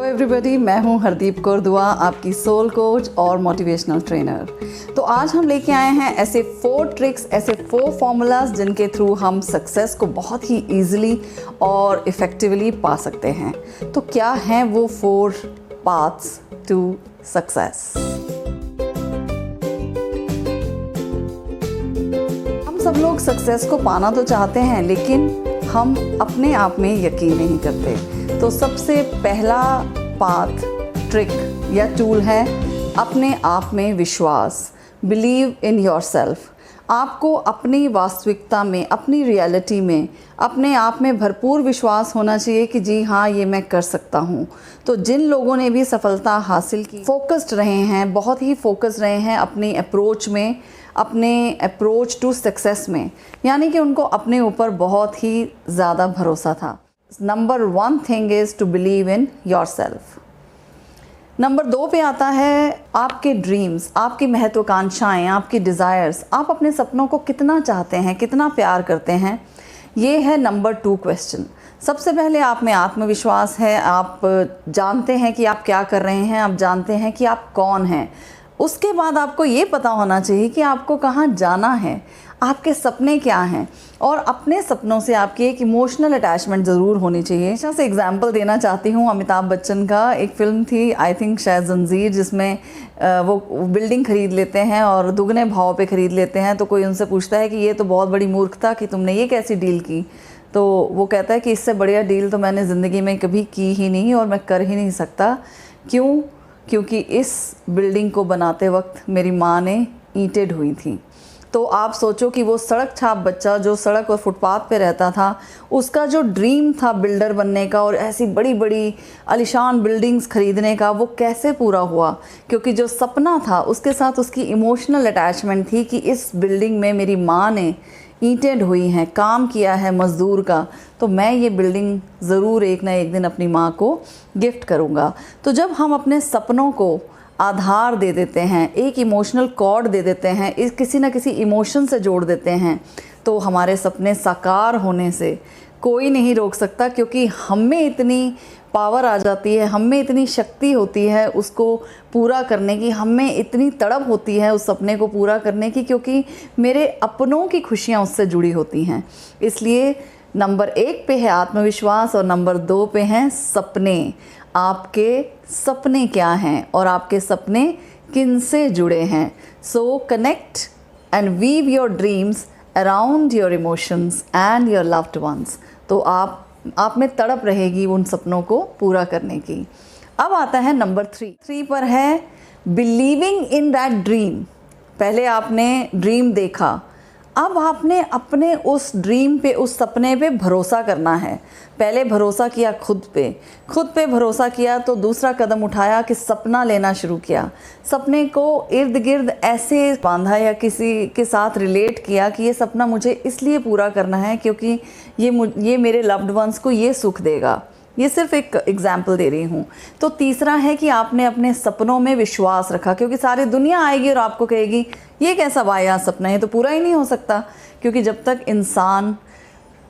Hello everybody, मैं हूं हरदीप कौर दुआ, आपकी सोल कोच और मोटिवेशनल ट्रेनर। तो आज हम लेके आए हैं ऐसे 4 ट्रिक्स, ऐसे 4 फॉर्मूलाज जिनके थ्रू हम सक्सेस को बहुत ही ईजिली और इफ़ेक्टिवली पा सकते हैं। तो क्या हैं वो 4 पाथ्स टू सक्सेस? हम सब लोग सक्सेस को पाना तो चाहते हैं, लेकिन हम अपने आप में यकीन नहीं करते। तो सबसे पहला पाथ, ट्रिक या टूल है अपने आप में विश्वास। Believe in yourself. आपको अपनी वास्तविकता में, अपनी रियलिटी में, अपने आप में भरपूर विश्वास होना चाहिए कि जी हाँ, ये मैं कर सकता हूँ। तो जिन लोगों ने भी सफलता हासिल की, फोकस्ड रहे हैं, बहुत ही फोकस्ड रहे हैं अपनी अप्रोच में, अपने अप्रोच टू सक्सेस में, यानी कि उनको अपने ऊपर बहुत ही ज़्यादा भरोसा था। Number 1 thing is to believe in yourself. Number 2 पे आता है आपके ड्रीम्स, आपकी महत्वाकांक्षाएं, आपकी डिज़ायर्स। आप अपने सपनों को कितना चाहते हैं, कितना प्यार करते हैं, ये है नंबर 2 क्वेश्चन। सबसे पहले आप में आत्मविश्वास है, आप जानते हैं कि आप क्या कर रहे हैं, आप जानते हैं कि आप कौन हैं। उसके बाद आपको ये पता होना चाहिए कि आपको कहाँ जाना है, आपके सपने क्या हैं, और अपने सपनों से आपकी एक इमोशनल अटैचमेंट ज़रूर होनी चाहिए। अच्छा से एग्जांपल देना चाहती हूँ अमिताभ बच्चन का। एक फ़िल्म थी, आई थिंक शायद जंजीर, जिसमें वो बिल्डिंग ख़रीद लेते हैं और दुगने भाव पे ख़रीद लेते हैं। तो कोई उनसे पूछता है कि ये तो बहुत बड़ी मूर्खता कि तुमने ये कैसी डील की। तो वो कहता है कि इससे बढ़िया डील तो मैंने ज़िंदगी में कभी की ही नहीं और मैं कर ही नहीं सकता। क्यों? क्योंकि इस बिल्डिंग को बनाते वक्त मेरी माँ ने ईंटें ढोई थी। तो आप सोचो कि वो सड़क छाप बच्चा जो सड़क और फुटपाथ पे रहता था, उसका जो ड्रीम था बिल्डर बनने का और ऐसी बड़ी बड़ी आलीशान बिल्डिंग्स खरीदने का, वो कैसे पूरा हुआ? क्योंकि जो सपना था उसके साथ उसकी इमोशनल अटैचमेंट थी कि इस बिल्डिंग में मेरी माँ ने ईंटें ढोई हैं, काम किया है मज़दूर का, तो मैं ये बिल्डिंग ज़रूर एक ना एक दिन अपनी माँ को गिफ्ट करूँगा। तो जब हम अपने सपनों को आधार दे देते हैं, एक इमोशनल कॉर्ड दे देते हैं, इस किसी न किसी इमोशन से जोड़ देते हैं, तो हमारे सपने साकार होने से कोई नहीं रोक सकता। क्योंकि हम में इतनी पावर आ जाती है, हम में इतनी शक्ति होती है उसको पूरा करने की, हम में इतनी तड़प होती है उस सपने को पूरा करने की, क्योंकि मेरे अपनों की खुशियाँ उससे जुड़ी होती हैं। इसलिए नंबर 1 पे है आत्मविश्वास और नंबर 2 पे हैं सपने। आपके सपने क्या हैं और आपके सपने किन से जुड़े हैं? So connect and weave your dreams around your emotions and your loved ones. तो आप में तड़प रहेगी उन सपनों को पूरा करने की। अब आता है नंबर 3 पर है बिलीविंग इन दैट ड्रीम। पहले आपने ड्रीम देखा, अब आपने अपने उस ड्रीम पे, उस सपने पे भरोसा करना है। पहले भरोसा किया खुद पे भरोसा किया, तो दूसरा कदम उठाया कि सपना लेना शुरू किया। सपने को इर्द गिर्द ऐसे बांधा या किसी के साथ रिलेट किया कि ये सपना मुझे इसलिए पूरा करना है क्योंकि ये मेरे लव्ड वंस को ये सुख देगा। ये सिर्फ एक एग्जाम्पल दे रही हूँ। तो तीसरा है कि आपने अपने सपनों में विश्वास रखा, क्योंकि सारी दुनिया आएगी और आपको कहेगी ये कैसा वाहियात सपना है, ये तो पूरा ही नहीं हो सकता। क्योंकि जब तक इंसान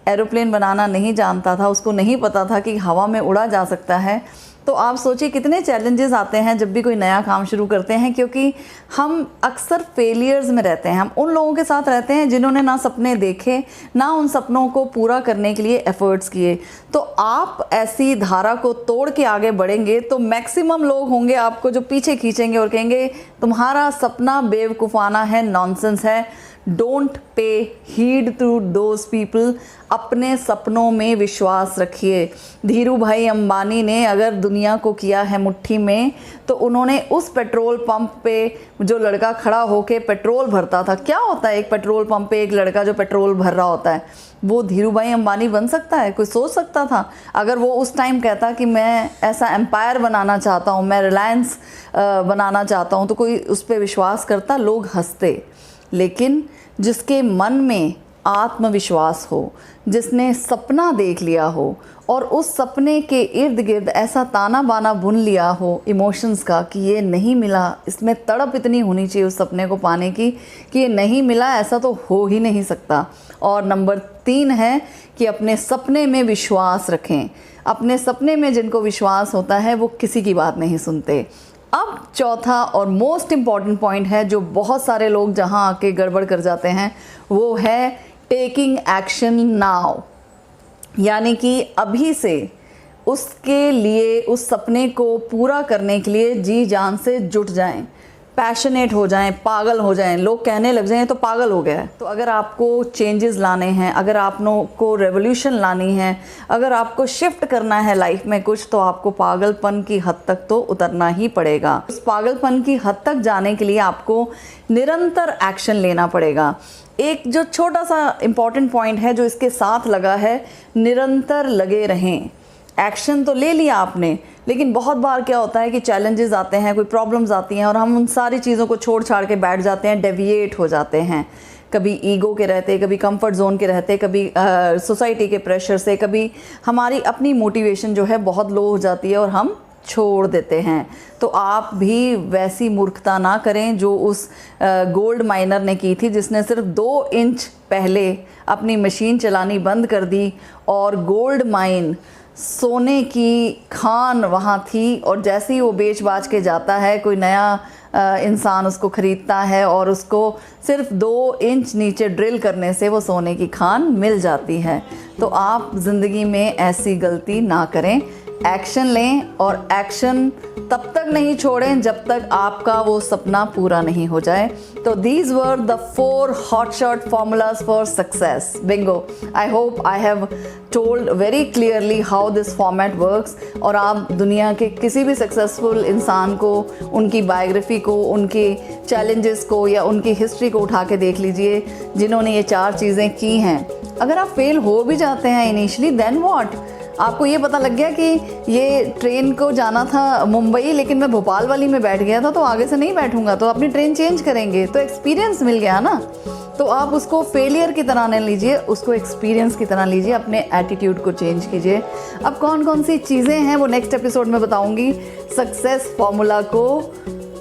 एरोप्लेन बनाना नहीं जानता था, उसको नहीं पता था कि हवा में उड़ा जा सकता है। तो आप सोचिए कितने चैलेंजेस आते हैं जब भी कोई नया काम शुरू करते हैं, क्योंकि हम अक्सर फेलियर्स में रहते हैं। हम उन लोगों के साथ रहते हैं जिन्होंने ना सपने देखे, ना उन सपनों को पूरा करने के लिए एफर्ट्स किए। तो आप ऐसी धारा को तोड़ के आगे बढ़ेंगे तो मैक्सिमम लोग होंगे आपको जो पीछे खींचेंगे और कहेंगे तुम्हारा सपना बेवकूफ़ाना है, नॉनसेंस है। Don't pay heed to those people. अपने सपनों में विश्वास रखिए। धीरू भाई अंबानी ने अगर दुनिया को किया है मुट्ठी में, तो उन्होंने उस पेट्रोल पंप पे जो लड़का खड़ा होके पेट्रोल भरता था, क्या होता है एक पेट्रोल पंप पे एक लड़का जो पेट्रोल भर रहा होता है, वो धीरू भाई अंबानी बन सकता है? कोई सोच सकता था? अगर वो उस टाइम कहता कि मैं ऐसा एम्पायर बनाना चाहता हूँ, मैं रिलायंस बनाना चाहता हूँ, तो कोई उस पर विश्वास करता? लोग हंसते। लेकिन जिसके मन में आत्मविश्वास हो, जिसने सपना देख लिया हो और उस सपने के इर्द गिर्द ऐसा ताना बाना बुन लिया हो इमोशंस का कि ये नहीं मिला, इसमें तड़प इतनी होनी चाहिए उस सपने को पाने की कि ये नहीं मिला, ऐसा तो हो ही नहीं सकता। और नंबर 3 है कि अपने सपने में विश्वास रखें। अपने सपने में जिनको विश्वास होता है वो किसी की बात नहीं सुनते। अब चौथा और मोस्ट इम्पॉर्टेंट पॉइंट है जो बहुत सारे लोग जहां आके गड़बड़ कर जाते हैं, वो है टेकिंग एक्शन नाउ। यानी कि अभी से उसके लिए, उस सपने को पूरा करने के लिए जी जान से जुट जाएं, पैशनेट हो जाएं, पागल हो जाएं। लोग कहने लग जाएं तो पागल हो गया है। तो अगर आपको चेंजेस लाने हैं, अगर आपको रेवोल्यूशन लानी है, अगर आपको शिफ्ट करना है लाइफ में कुछ, तो आपको पागलपन की हद तक तो उतरना ही पड़ेगा। उस पागलपन की हद तक जाने के लिए आपको निरंतर एक्शन लेना पड़ेगा। एक जो छोटा सा इम्पॉर्टेंट पॉइंट है जो इसके साथ लगा है, निरंतर लगे रहें। एक्शन तो ले लिया आपने, लेकिन बहुत बार क्या होता है कि चैलेंजेस आते हैं, कोई प्रॉब्लम्स आती हैं और हम उन सारी चीज़ों को छोड़ छाड़ के बैठ जाते हैं, डेविएट हो जाते हैं। कभी ईगो के रहते, कभी कंफर्ट जोन के रहते, कभी सोसाइटी के प्रेशर से, कभी हमारी अपनी मोटिवेशन जो है बहुत लो हो जाती है और हम छोड़ देते हैं। तो आप भी वैसी मूर्खता ना करें जो उस गोल्ड माइनर ने की थी, जिसने सिर्फ 2 इंच पहले अपनी मशीन चलानी बंद कर दी और गोल्ड माइन, सोने की खान वहाँ थी, और जैसे ही वो बेच बाच के जाता है, कोई नया इंसान उसको ख़रीदता है और उसको सिर्फ 2 इंच नीचे ड्रिल करने से वो सोने की खान मिल जाती है। तो आप ज़िंदगी में ऐसी गलती ना करें, एक्शन लें, और एक्शन तब तक नहीं छोड़ें जब तक आपका वो सपना पूरा नहीं हो जाए। तो these were the 4 hotshot formulas for success. Bingo. I hope I have told very clearly how this format works. और आप दुनिया के किसी भी सक्सेसफुल इंसान को, उनकी बायोग्राफी को, उनके चैलेंजेस को या उनकी हिस्ट्री को उठा के देख लीजिए, जिन्होंने ये 4 चीज़ें की हैं। अगर आप फेल हो भी जाते हैं इनिशियली, देन व्हाट? आपको ये पता लग गया कि ये ट्रेन को जाना था मुंबई, लेकिन मैं भोपाल वाली में बैठ गया था, तो आगे से नहीं बैठूंगा, तो अपनी ट्रेन चेंज करेंगे, तो एक्सपीरियंस मिल गया ना। तो आप उसको फेलियर की तरह न लीजिए, उसको एक्सपीरियंस की तरह लीजिए, अपने एटीट्यूड को चेंज कीजिए। अब कौन कौन सी चीज़ें हैं वो नेक्स्ट एपिसोड में बताऊँगी। सक्सेस फॉर्मूला को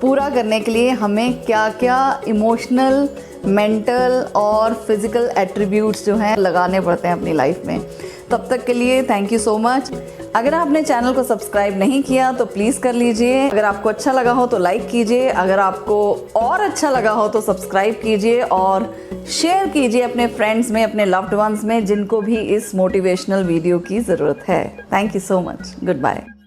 पूरा करने के लिए हमें क्या क्या इमोशनल, मेंटल और फिज़िकल एट्रीब्यूट्स जो हैं लगाने पड़ते हैं अपनी लाइफ में। तब तक के लिए थैंक यू सो मच। अगर आपने चैनल को सब्सक्राइब नहीं किया तो प्लीज़ कर लीजिए। अगर आपको अच्छा लगा हो तो लाइक कीजिए, अगर आपको और अच्छा लगा हो तो सब्सक्राइब कीजिए और शेयर कीजिए अपने फ्रेंड्स में, अपने लव्ड वंस में, जिनको भी इस मोटिवेशनल वीडियो की ज़रूरत है। Thank you so much. Good bye.